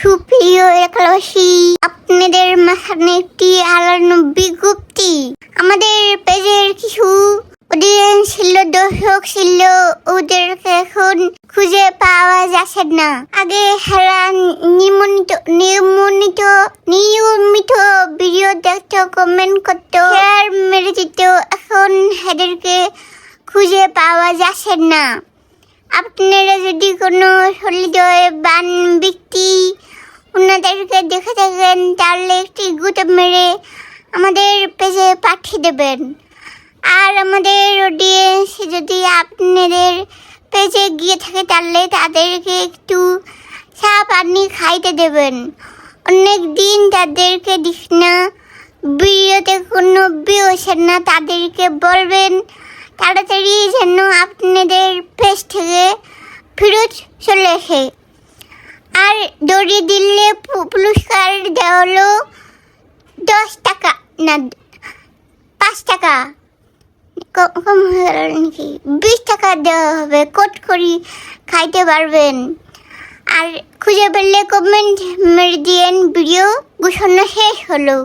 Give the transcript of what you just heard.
সুপ্রিয় এলাকাবাসী, আপনাদের মাঝখানে একটি আলোড়ন বিজ্ঞপ্তি। আমাদের পেজের কিছু অডিয়েন্স ছিল, দর্শক ছিল, ওদেরকে এখন খুঁজে পাওয়া যাচ্ছে না। আগে হেরা নিয়মিত ভিডিও দেখতো, কমেন্ট করতো, শেয়ার মেরে দিত। এখন এদেরকে খুঁজে পাওয়া যাচ্ছে না। আপনারা যদি কোনো হৃদয়বান ব্যক্তি ওনাদেরকে দেখে থাকেন, তাহলে একটি গুঁতো মেরে আমাদের পেজে পাঠিয়ে দেবেন। আর আমাদের অডিয়েন্স যদি আপনাদের পেজে গিয়ে থাকে, তাহলে তাদেরকে একটু চা পানি খাইতে দেবেন। অনেক দিন তাদেরকে দিস না, ভিডিওতে কোনো ভিউ আসে না, তাদেরকে বলবেন তাড়াতাড়ি যেন আপনাদের পেজ থেকে ফেরত চলে আসে। আর দড়ি দিলে পুরস্কার দেওয়া হলো 10 টাকা, না 5 টাকা, কম হয়ে গেল নাকি, 20 টাকা দেওয়া হবে। কোট করি খাইতে পারবেন। আর খুঁজে পেলে কমেন্ট মেরে দিয়েন। ভিডিও ঘোষণা শেষ হলো।